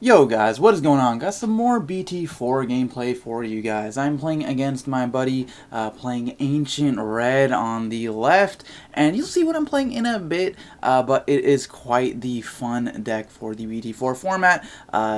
Yo guys, what is going on? Got some more BT4 gameplay for you guys. I'm playing against my buddy, playing Ancient Red on the left, and you'll see what I'm playing in a bit, but it is quite the fun deck for the BT4 format,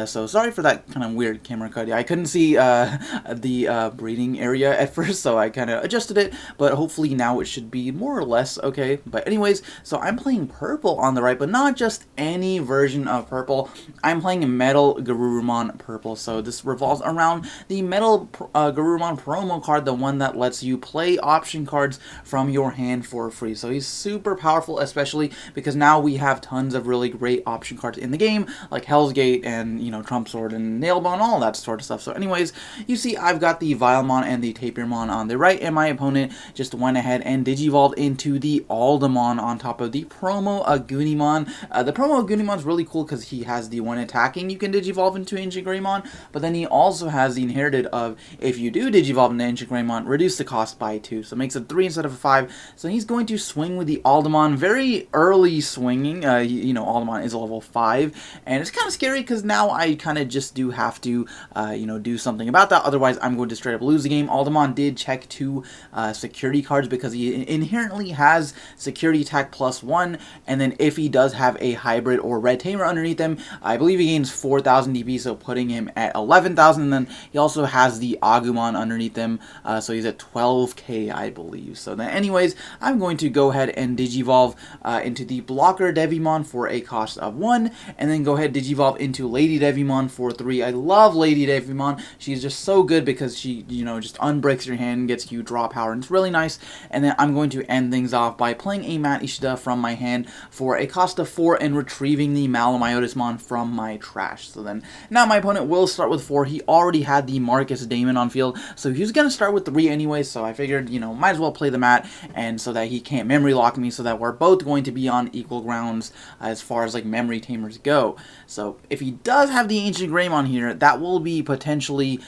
so sorry for that kind of weird camera cut. I couldn't see the breeding area at first, so I kind of adjusted it, but hopefully now it should be more or less okay. But anyways, so I'm playing purple on the right, but not just any version of purple. I'm playing MetalGarurumon purple, so this revolves around the MetalGarurumon promo card, the one that lets you play option cards from your hand for free. So he's super powerful, especially because now we have tons of really great option cards in the game, like Hell's Gate and, you know, Trump Sword and Nailbone, all that sort of stuff. So anyways, you see I've got the Vilemon and the Tapirmon on the right, and my opponent just went ahead and Digivolved into the Aldemon on top of the promo Agunimon. The promo Agunimon is really cool because he has the one attacking you can Digivolve into AncientGreymon, but then he also has the inherited of, if you do Digivolve into AncientGreymon, reduce the cost by 2, so it makes it 3 instead of a 5. So he's going to swing with the Aldemon, very early swinging. You know, Aldemon is a level 5, and it's kind of scary because now I kind of just do have to, you know, do something about that. Otherwise, I'm going to straight up lose the game. Aldemon did check 2 security cards because he inherently has security attack +1, and then if he does have a hybrid or red tamer underneath him, I believe he gains 4,000 DP, so putting him at 11,000. And then he also has the Agumon underneath him, so he's at 12k, I believe. So then, anyways, I'm going to go ahead and Digivolve into the Blocker Devimon for a cost of 1, and then go ahead and Digivolve into Lady Devimon for 3. I love Lady Devimon. She's just so good because she, you know, just unbreaks your hand, gets you draw power, and it's really nice. And then I'm going to end things off by playing a Mat Ishida from my hand for a cost of 4 and retrieving the Malamyotismon from my trash. So then, now my opponent will start with 4. He already had the Marcus Damon on field, so he was going to start with 3 anyway, so I figured, you know, might as well play the mat, and so that he can't memory lock me, so that we're both going to be on equal grounds as far as, like, memory tamers go. So if he does have the AncientGreymon here, that will be potentially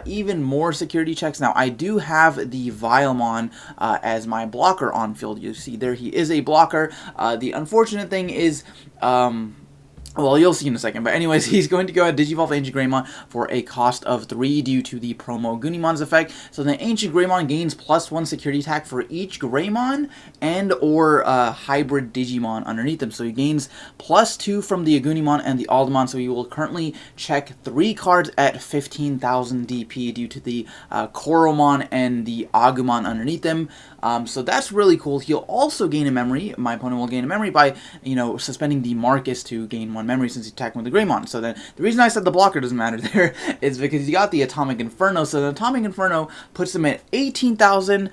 even more security checks. Now, I do have the Vilemon as my blocker on field. You see there he is a blocker. The unfortunate thing is, well, you'll see in a second, but anyways, he's going to go ahead and Digivolve AncientGreymon for a cost of 3 due to the promo Gunimon's effect. So then AncientGreymon gains +1 security attack for each Greymon and or hybrid Digimon underneath him. So he gains +2 from the Agunimon and the Aldemon, so he will currently check 3 cards at 15,000 DP due to the Koromon and the Agumon underneath him. So that's really cool. He'll also gain a memory. My opponent will gain a memory by, you know, suspending the Marcus to gain 1 memory since he's attacking with the Greymon. So then, the reason I said the blocker doesn't matter there is because he got the Atomic Inferno. So the Atomic Inferno puts him at 18,000.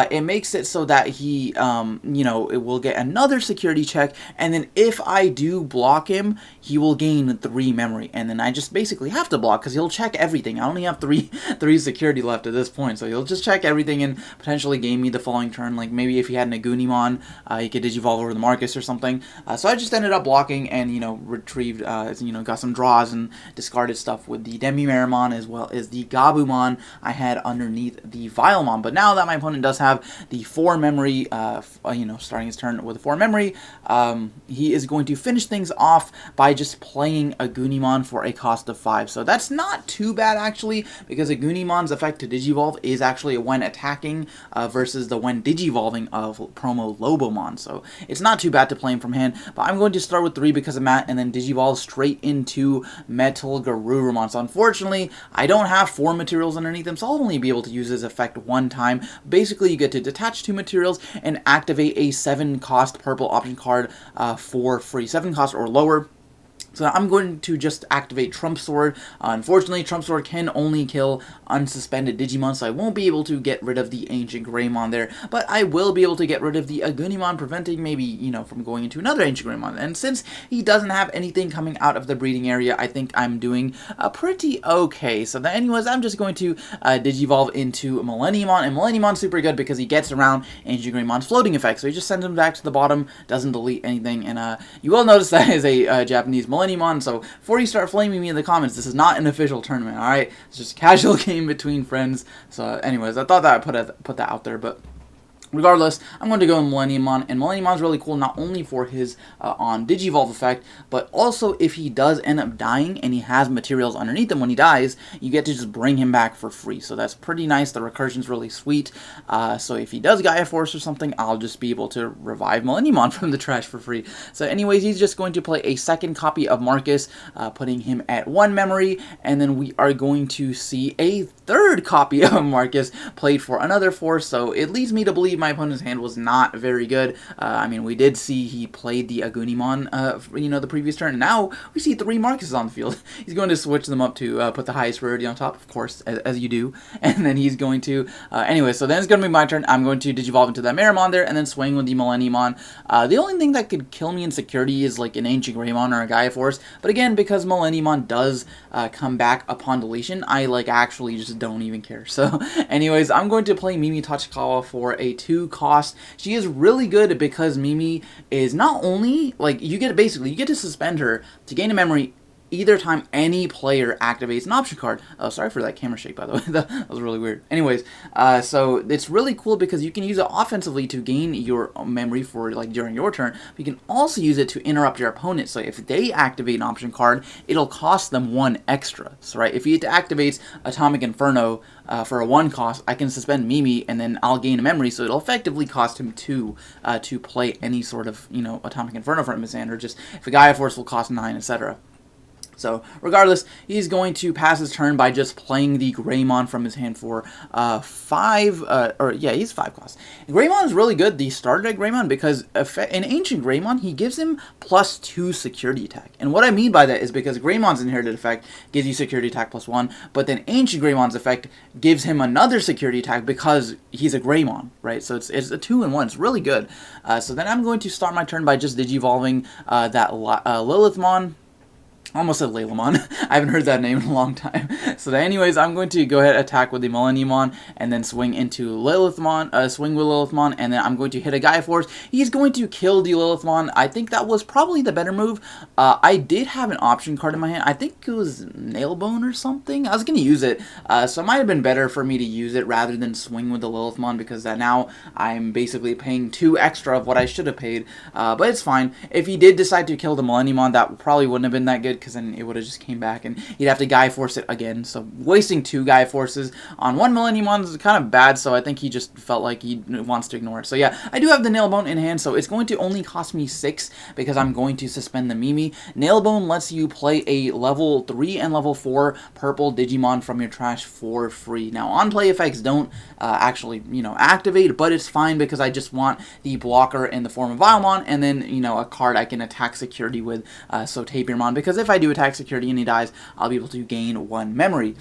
It makes it so that he, you know, it will get another security check, and then if I do block him, he will gain 3 memory, and then I just basically have to block because he'll check everything. I only have three security left at this point, so he'll just check everything and potentially gain me the following turn. Like maybe if he had an Agunimon, he could Digivolve over the Marcus or something. So I just ended up blocking and, you know, retrieved, you know, got some draws and discarded stuff with the Demimeramon as well as the Gabumon I had underneath the Vilemon. But now that my opponent does have the 4 memory, you know, starting his turn with 4 memory, he is going to finish things off by just playing Agunimon for a cost of 5. So that's not too bad, actually, because Agunimon's effect to Digivolve is actually when attacking versus the when Digivolving of promo Lobomon. So it's not too bad to play him from hand, but I'm going to start with 3 because of Matt, and then Digivolve straight into MetalGarurumon. So unfortunately, I don't have 4 materials underneath him, so I'll only be able to use his effect 1 time. Basically, you get to detach 2 materials and activate a 7-cost purple option card for free. 7 cost or lower. So I'm going to just activate Trump Sword. Unfortunately, Trump Sword can only kill unsuspended Digimon, so I won't be able to get rid of the AncientGreymon there, but I will be able to get rid of the Agunimon, preventing maybe, you know, from going into another AncientGreymon. And since he doesn't have anything coming out of the breeding area, I think I'm doing pretty okay. So then anyways, I'm just going to Digivolve into Millenniumon, and Millenniumon's super good because he gets around AncientGreymon's floating effect, so he just sends him back to the bottom, doesn't delete anything, and you will notice that is a Japanese Millenniumon. So before you start flaming me in the comments, this is not an official tournament, alright? It's just a casual game between friends. So anyways, I thought that I'd put that out there, but Regardless, I'm going to go in MetalGarurumon, and MetalGarurumon is really cool not only for his on Digivolve effect, but also if he does end up dying and he has materials underneath him when he dies, you get to just bring him back for free. So that's pretty nice. The recursion's really sweet. So if he does Gaia Force or something, I'll just be able to revive MetalGarurumon from the trash for free. So anyways, he's just going to play a second copy of Marcus, putting him at 1 memory, and then we are going to see a third copy of Marcus played for another 4, so it leads me to believe my opponent's hand was not very good. I mean, we did see he played the Agunimon, the previous turn, and now we see 3 Marcuses on the field. He's going to switch them up to put the highest rarity on top, of course, as you do, and then he's going to, anyway, so then it's going to be my turn. I'm going to Digivolve into that Meramon there, and then swing with the MetalGarurumon. The only thing that could kill me in security is like an AncientGreymon or a Gaia Force, but again, because MetalGarurumon does come back upon deletion, I actually just don't even care. So anyways, I'm going to play Mimi Tachikawa for a 2 cost. She is really good because Mimi is not only, you get to suspend her to gain a memory either time any player activates an option card. Oh, sorry for that camera shake, by the way. That was really weird. Anyways, so it's really cool because you can use it offensively to gain your memory for, during your turn. But you can also use it to interrupt your opponent. So if they activate an option card, it'll cost them 1 extra. So, right, if he activates Atomic Inferno for a 1 cost, I can suspend Mimi, and then I'll gain a memory, so it'll effectively cost him 2 to play any sort of, Atomic Inferno from his hand, or just if a Gaia Force will cost 9, etc. So, regardless, he's going to pass his turn by just playing the Greymon from his hand for 5, he's 5 costs. Greymon is really good, the starter deck Greymon, because in AncientGreymon, he gives him +2 security attack. And what I mean by that is because Greymon's inherited effect gives you security attack +1, but then AncientGreymon's effect gives him another security attack because he's a Greymon, right? So it's a 2-in-1, it's really good. So then I'm going to start my turn by just Digivolving that Lilithmon. Almost said Lailamon. I haven't heard that name in a long time. So anyways, I'm going to go ahead and attack with the MetalGarurumon and then swing into Lilithmon, swing with Lilithmon, and then I'm going to hit a Gaia Force. He's going to kill the Lilithmon. I think that was probably the better move. I did have an option card in my hand. I think it was Nailbone or something. I was going to use it, so it might have been better for me to use it rather than swing with the Lilithmon, because now I'm basically paying 2 extra of what I should have paid, but it's fine. If he did decide to kill the MetalGarurumon, that probably wouldn't have been that good, because then it would have just came back and he'd have to Gaia Force it again. So wasting 2 Gaia Forces on 1 MetalGarurumon is kind of bad, so I think he just felt like he wants to ignore it. So yeah, I do have the Nailbone in hand, so it's going to only cost me 6 because I'm going to suspend the Mimi. Nailbone lets you play a level 3 and level 4 purple Digimon from your trash for free. Now, on-play effects don't actually, activate, but it's fine because I just want the blocker in the form of Vilemon, and then, a card I can attack security with, so Tapirmon, because if I do attack security and he dies, I'll be able to gain 1 memory.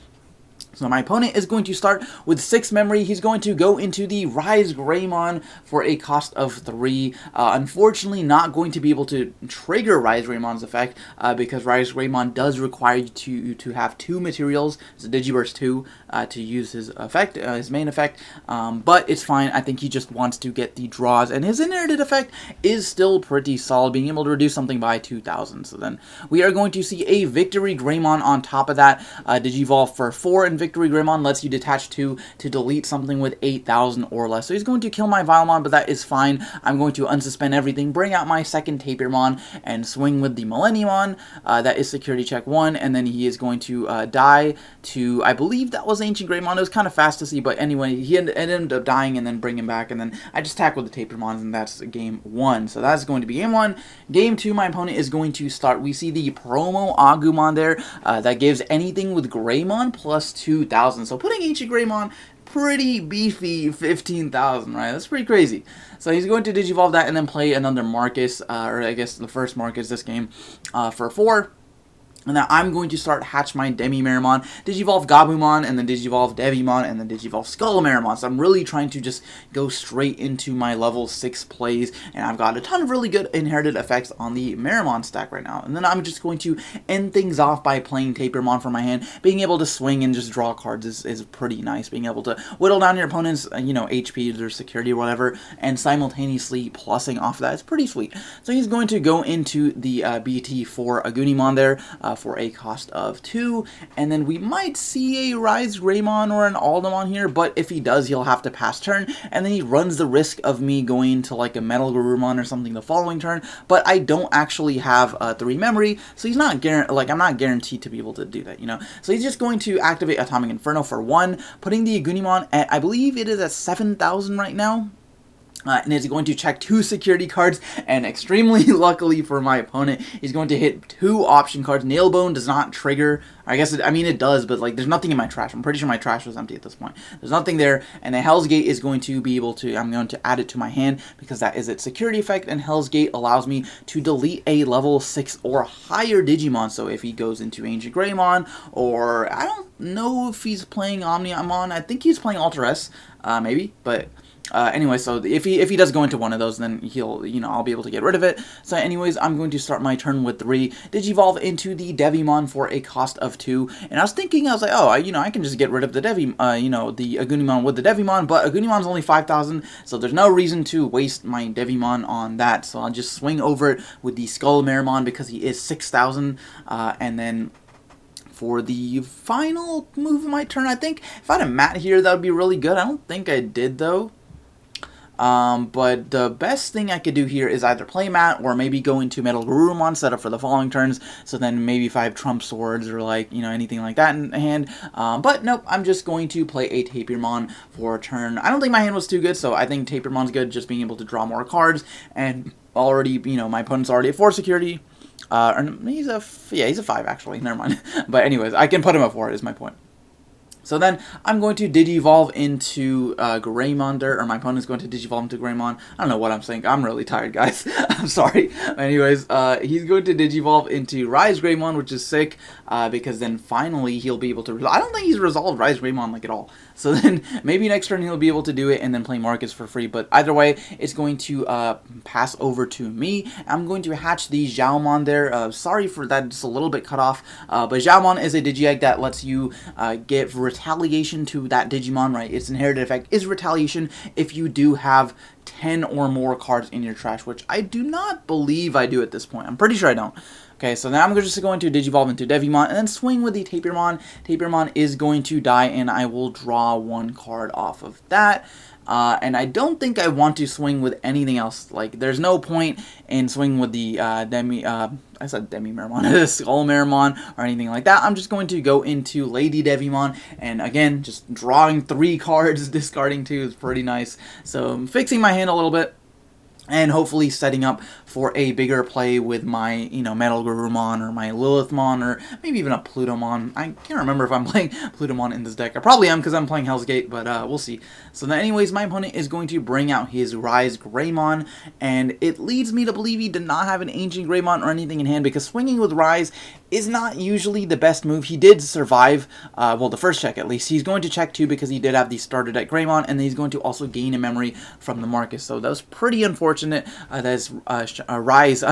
So my opponent is going to start with 6 memory. He's going to go into the Rise Greymon for a cost of 3. Unfortunately, not going to be able to trigger Rise Greymon's effect because Rise Greymon does require you to have 2 materials. It's a Digiburst 2 to use his effect, his main effect. But it's fine. I think he just wants to get the draws, and his inherited effect is still pretty solid, being able to reduce something by 2,000. So then we are going to see a Victory Greymon on top of that. Digivolve for 4, and Victory Greymon lets you detach 2 to delete something with 8,000 or less. So he's going to kill my Vilemon, but that is fine. I'm going to unsuspend everything, bring out my second Tapirmon, and swing with the MetalGarurumon. That is security check 1, and then he is going to die to, I believe that was AncientGreymon. It was kind of fast to see, but anyway, he ended up dying and then bring him back, and then I just attack with the Tapirmons, and that's game 1. So that's going to be game 1. Game 2, my opponent is going to start. We see the promo Agumon there. That gives anything with Greymon plus 2,000. So putting AncientGreymon, pretty beefy 15,000, right? That's pretty crazy. So he's going to Digivolve that and then play another Marcus, or I guess the first Marcus this game, for 4. And then I'm going to start hatch my Demi-Meramon, Digivolve Gabumon, and then Digivolve Devimon, and then Digivolve Skullmeramon. So I'm really trying to just go straight into my level 6 plays, and I've got a ton of really good inherited effects on the Meramon stack right now. And then I'm just going to end things off by playing Tapirmon from my hand. Being able to swing and just draw cards is pretty nice. Being able to whittle down your opponent's, HP or security or whatever, and simultaneously plussing off that is pretty sweet. So he's going to go into the BT4 Agunimon there, for a cost of 2, and then we might see a AncientGreymon or an Aldemon here, but if he does, he'll have to pass turn, and then he runs the risk of me going to like a MetalGarurumon or something the following turn, but I don't actually have 3 memory, so he's not I'm not guaranteed to be able to do that, you know? So he's just going to activate Atomic Inferno for 1, putting the Agunimon at, I believe it is at 7,000 right now. And is going to check 2 security cards, and extremely luckily for my opponent, he's going to hit 2 option cards. Nailbone does not trigger. I guess, I mean, it does, but like, there's nothing in my trash. I'm pretty sure my trash was empty at this point. There's nothing there, and the Hell's Gate is going to be able to, I'm going to add it to my hand, because that is its security effect, and Hell's Gate allows me to delete a level 6 or higher Digimon. So if he goes into AncientGreymon, or I don't know if he's playing Omniamon, I think he's playing Alter S, maybe, but... anyway, so if he does go into one of those, then he'll, you know, I'll be able to get rid of it. So anyways, I'm going to start my turn with 3, Digivolve into the Devimon for a cost of 2, and I was like, oh, I can just get rid of the the Agunimon with the Devimon, but Agunimon's only 5,000, so there's no reason to waste my Devimon on that, so I'll just swing over it with the Skullmeramon because he is 6,000, and then... For the final move of my turn, I think if I had a mat here, that would be really good. I don't think I did, though. But the best thing I could do here is either play mat or maybe go into MetalGarurumon set up for the following turns. So then maybe if I have Trump Swords or like, you know, anything like that in hand. But nope, I'm just going to play a Tapirmon for a turn. I don't think my hand was too good, so I think Tapirmon's good, just being able to draw more cards. And already, you know, my opponent's already at 4 security. He's a 5 actually, never mind. But anyways, I can put him at 4 is my point. So then I'm going to Digivolve into Greymon, or my opponent's going to Digivolve into Greymon. I don't know what I'm saying. I'm really tired, guys. I'm sorry. Anyways, he's going to Digivolve into AncientGreymon, which is sick, because then finally he'll be able to... I don't think he's resolved AncientGreymon like at all. So then maybe next turn he'll be able to do it and then play Marcus for free. But either way, it's going to pass over to me. I'm going to hatch the Xiaomon there. Sorry for that, just a little bit cut off. But Xiaomon is a Digi-Egg that lets you give retaliation to that Digimon, right? Its inherited effect is retaliation if you do have 10 or more cards in your trash, which I do not believe I do at this point. I'm pretty sure I don't. Okay, so now I'm just going to Digivolve into Devimon and then swing with the Tapirmon. Tapirmon is going to die, and I will draw 1 card off of that. And I don't think I want to swing with anything else. Like, there's no point in swinging with the I said Demi-Meramon, Skullmeramon, or anything like that. I'm just going to go into Lady Devimon, and again, just drawing 3 cards, discarding 2 is pretty nice. So I'm fixing my hand a little bit, and hopefully setting up for a bigger play with my, you know, MetalGarurumon or my Lilithmon or maybe even a Plutomon. I can't remember if I'm playing Plutomon in this deck. I probably am because I'm playing Hell's Gate, but we'll see. So then anyways, my opponent is going to bring out his AncientGreymon, and it leads me to believe he did not have an AncientGreymon or anything in hand, because swinging with Rise is not usually the best move. He did survive, well, the first check at least. He's going to check 2 because he did have the starter deck Greymon, and then he's going to also gain a memory from the Marcus. So that was pretty unfortunate that his Rise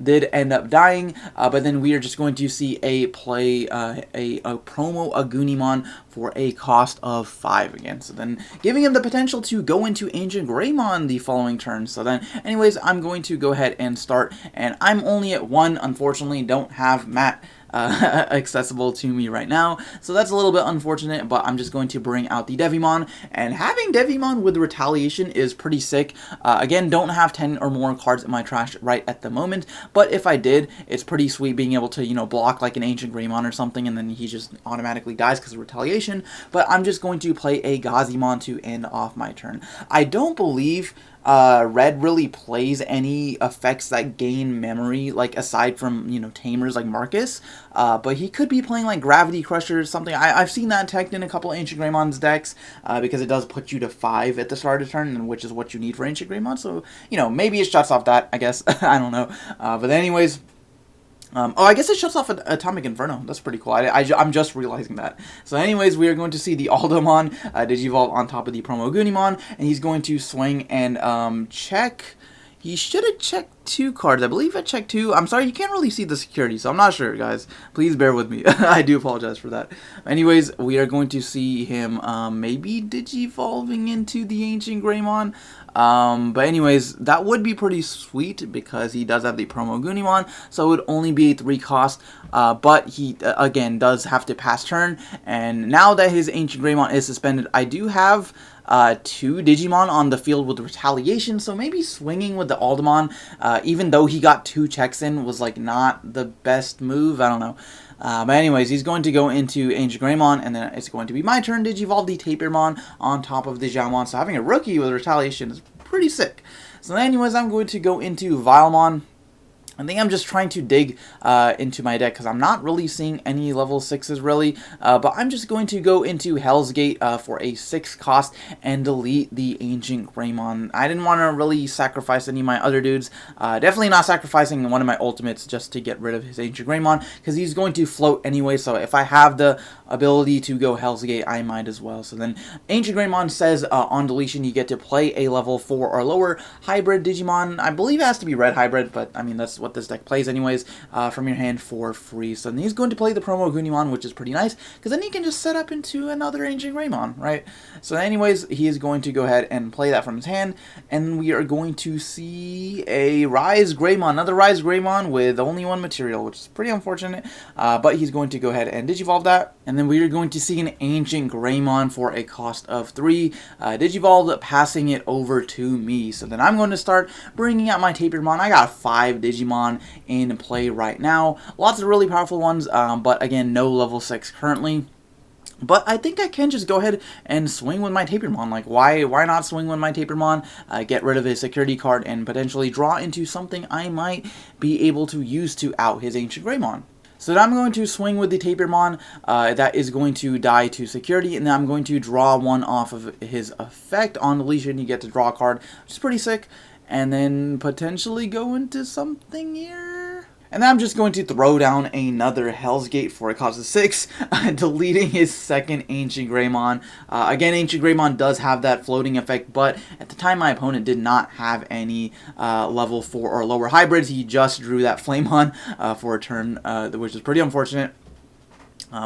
did end up dying, but then we are just going to see a play a promo Agunimon for a cost of 5 again. So then giving him the potential to go into AncientGreymon the following turn. So then anyways, I'm going to go ahead and start, and I'm only at 1, unfortunately. Don't have Matt accessible to me right now, so that's a little bit unfortunate, but I'm just going to bring out the Devimon, and having Devimon with retaliation is pretty sick. Again, don't have 10 or more cards in my trash right at the moment, but if I did, it's pretty sweet being able to, you know, block like an AncientGreymon or something, and then he just automatically dies because of retaliation. But I'm just going to play a Gazimon to end off my turn. I don't believe Red really plays any effects that gain memory, like aside from, you know, tamers like Marcus, but he could be playing like Gravity Crusher or something. I've seen that teched in a couple of AncientGreymon's decks, because it does put you to 5 at the start of the turn, which is what you need for AncientGreymon, so, you know, maybe it shuts off that, I guess. I don't know, but anyways... oh, I guess it shuts off Atomic Inferno. That's pretty cool. I'm just realizing that. So anyways, we are going to see the Aldemon Digivolve on top of the Promo Agunimon, and he's going to swing and check. he should have checked 2 cards. I believe I checked 2. I'm sorry, you can't really see the security, so I'm not sure, guys. Please bear with me. I do apologize for that. Anyways, we are going to see him maybe Digivolving into the AncientGreymon. But anyways, that would be pretty sweet because he does have the promo Gunimon, so it would only be a 3 cost, but he, again, does have to pass turn, and now that his AncientGreymon is suspended, I do have 2 Digimon on the field with Retaliation, so maybe swinging with the Aldemon, even though he got 2 checks in, was like not the best move. I don't know. But anyways, he's going to go into AncientGreymon, and then it's going to be my turn to Digivolve the Tapirmon on top of the Digimon. So having a rookie with Retaliation is pretty sick. So anyways, I'm going to go into Vilemon. I think I'm just trying to dig into my deck because I'm not really seeing any level 6s really, but I'm just going to go into Hell's Gate for a 6 cost and delete the AncientGreymon. I didn't want to really sacrifice any of my other dudes, definitely not sacrificing one of my ultimates just to get rid of his AncientGreymon because he's going to float anyway, so if I have the ability to go Hell's Gate, I might as well. So then AncientGreymon says on deletion you get to play a level 4 or lower hybrid Digimon. I believe it has to be red hybrid, but I mean that's what this deck plays anyways, from your hand for free. So then he's going to play the promo Gunimon, which is pretty nice, because then he can just set up into another AncientGreymon, right? So anyways, he is going to go ahead and play that from his hand, and we are going to see a Rise Greymon, another Rise Greymon with only 1 material, which is pretty unfortunate, but he's going to go ahead and Digivolve that, and then we are going to see an AncientGreymon for a cost of 3, Digivolved, passing it over to me. So then I'm going to start bringing out my Tapirmon. I got 5 Digimon in play right now. Lots of really powerful ones, but again, no level 6 currently. But I think I can just go ahead and swing with my Tapirmon. Like, why not swing with my Tapirmon, get rid of his security card, and potentially draw into something I might be able to use to out his AncientGreymon. So then I'm going to swing with the Tapirmon, that is going to die to security, and then I'm going to draw 1 off of his effect. On deletion, you get to draw a card, which is pretty sick, and then potentially go into something here. And then I'm just going to throw down another Hell's Gate for a cost of 6, deleting his second AncientGreymon. Again, AncientGreymon does have that floating effect, but at the time my opponent did not have any level 4 or lower hybrids. He just drew that Flamon for a turn, which is pretty unfortunate.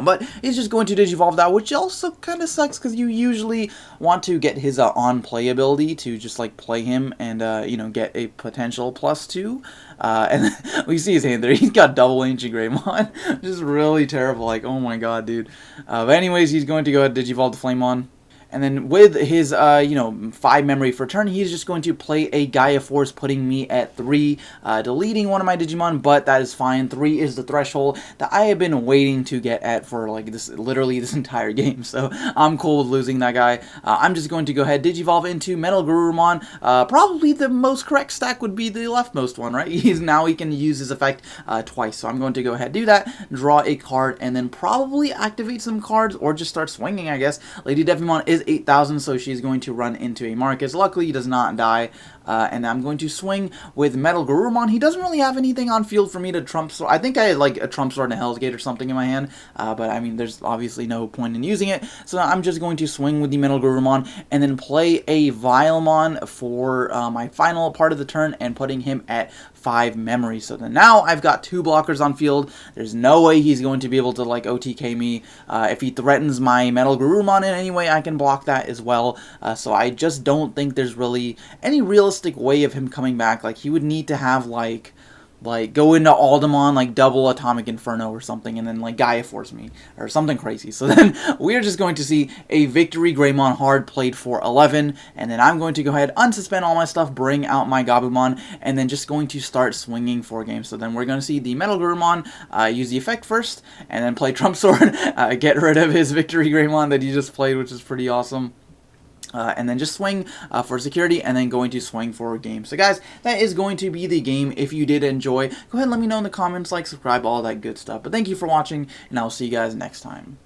But he's just going to Digivolve that, which also kind of sucks because you usually want to get his on-play ability to just like play him and you know, get a potential +2. And we see his hand there. He's got double AncientGreymon, which is really terrible. Like, oh my god, dude. But anyways, he's going to go ahead and Digivolve the Flamon. And then with his, you know, 5 memory for turn, he's just going to play a Gaia Force, putting me at 3, deleting one of my Digimon, but that is fine. 3 is the threshold that I have been waiting to get at for, like, literally this entire game, so I'm cool with losing that guy. I'm just going to go ahead, Digivolve into MetalGarurumon. Probably the most correct stack would be the leftmost one, right? Now he can use his effect twice, so I'm going to go ahead, do that, draw a card, and then probably activate some cards, or just start swinging, I guess. Lady Devimon is 8,000, so she's going to run into a Marcus. Luckily, he does not die. And I'm going to swing with MetalGarurumon. He doesn't really have anything on field for me to Trump Sword. I think I had like a Trump Sword and a Hell's Gate or something in my hand, but I mean, there's obviously no point in using it. So I'm just going to swing with the MetalGarurumon and then play a Vilemon for my final part of the turn and putting him at 5 memory. So then now I've got 2 blockers on field. There's no way he's going to be able to like OTK me. If he threatens my MetalGarurumon in any way, I can block that as well. So I just don't think there's really any realistic way of him coming back. Like, he would need to have like go into Aldemon, like double Atomic Inferno or something, and then like Gaia Force me or something crazy. So then we're just going to see a Victory Greymon hard played for 11, and then I'm going to go ahead, unsuspend all my stuff, bring out my Gabumon, and then just going to start swinging for games. So then we're going to see the MetalGarurumon use the effect first, and then play Trump Sword, get rid of his Victory Greymon that he just played, which is pretty awesome. And then just swing for security, and then going to swing for a game. So guys, that is going to be the game. If you did enjoy, go ahead and let me know in the comments, like, subscribe, all that good stuff. But thank you for watching, and I will see you guys next time.